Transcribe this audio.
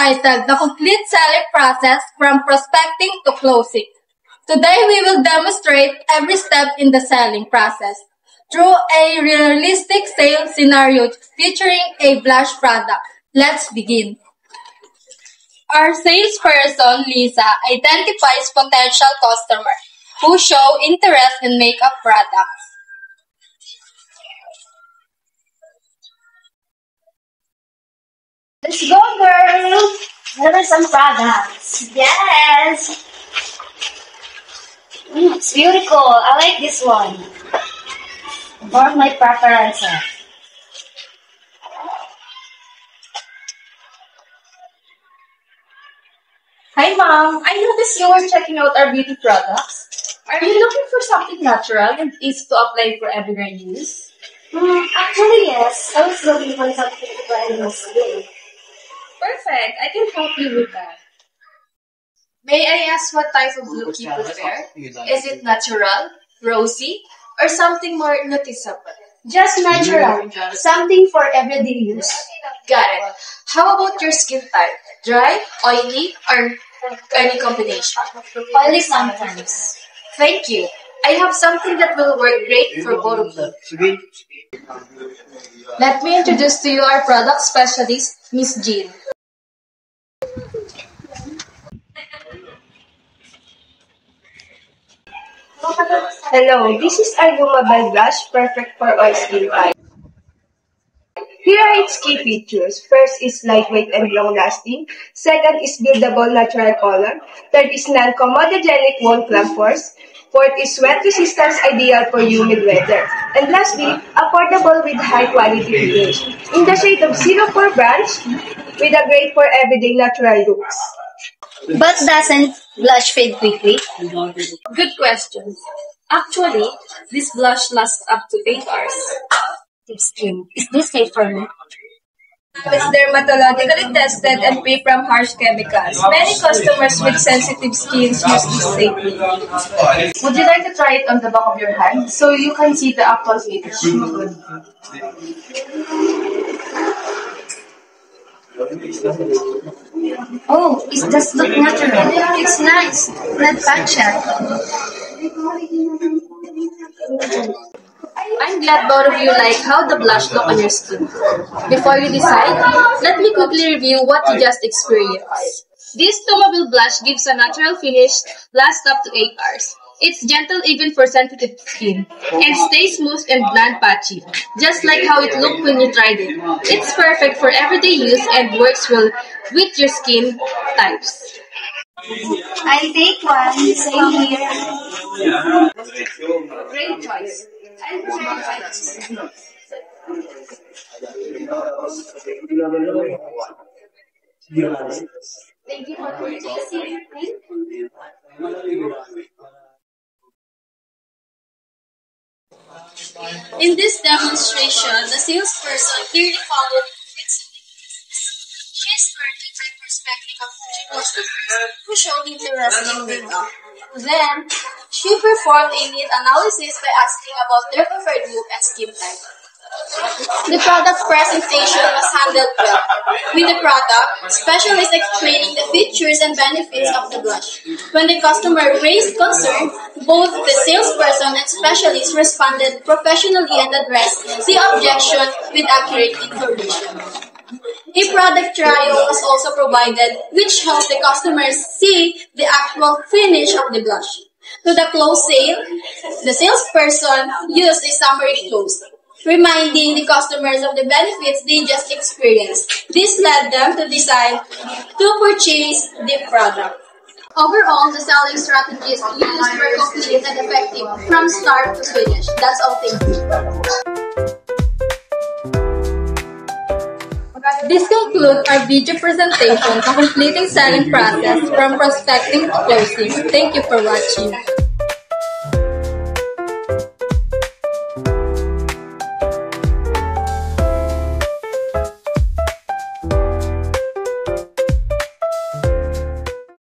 titled The Complete Selling Process from Prospecting to Closing. Today we will demonstrate every step in the selling process through a realistic sales scenario featuring a blush product. Let's begin. Our salesperson, Lisa, identifies potential customers who show interest in makeup products. Let's go, girl! Here are some products. Yes! It's beautiful. I like this one. More of my preferences. Hi, Mom. I noticed you were checking out our beauty products. Are you looking for something natural and easy to apply for everyday use? Actually, yes. I was looking for something to try my skin. Perfect. I can help you with that. May I ask what type of look you prefer? Is it natural, rosy, or something more noticeable? Just natural. Something for everyday use. Got it. How about your skin type? Dry, oily, or any combination? Only sometimes. Thank you. I have something that will work great for both of you. Let me introduce to you our product specialist, Miss Jean. Hello, this is Argumabel Blush, perfect for all skin types. Here are its key features. First is lightweight and long-lasting. Second is buildable natural color. Third is non-comedogenic, won't clog pores. Fourth is sweat resistance, ideal for humid weather. And lastly, affordable with high-quality finish. In the shade of 04 Branch, with a great for everyday natural looks. But doesn't blush fade quickly? Good question. Actually, this blush lasts up to 8 hours. Skin. Is this safe for me? It's dermatologically tested and free from harsh chemicals. Many customers with sensitive skins use this safely. Would you like to try it on the back of your hand so you can see the actual finish? Oh, it does look natural. It's nice. Not patchy. I'm glad both of you like how the blush look on your skin. Before you decide, let me quickly review what you just experienced. This Tomaville blush gives a natural finish, lasts up to 8 hours. It's gentle even for sensitive skin, and stays smooth and non-patchy, just like how it looked when you tried it. It's perfect for everyday use and works well with your skin types. I'll take one. Same here. Great choice. I'll try this. Thank you for purchasing. In this demonstration, the salesperson clearly followed its indications. She started by prospecting a few customers who showed interest in makeup. Then, she performed a need analysis by asking about their preferred look and skin type. The product presentation was handled well, with the product specialist explaining the features and benefits of the blush. When the customer raised concern, both the salesperson and specialist responded professionally and addressed the objection with accurate information. A product trial was also provided, which helped the customers see the actual finish of the blush. To the close sale, the salesperson used a summary close, reminding the customers of the benefits they just experienced. This led them to decide to purchase the product. Overall, the selling strategies used were complete and effective from start to finish. That's all. Thank you. This concludes our video presentation on completing selling process from prospecting to closing. Thank you for watching.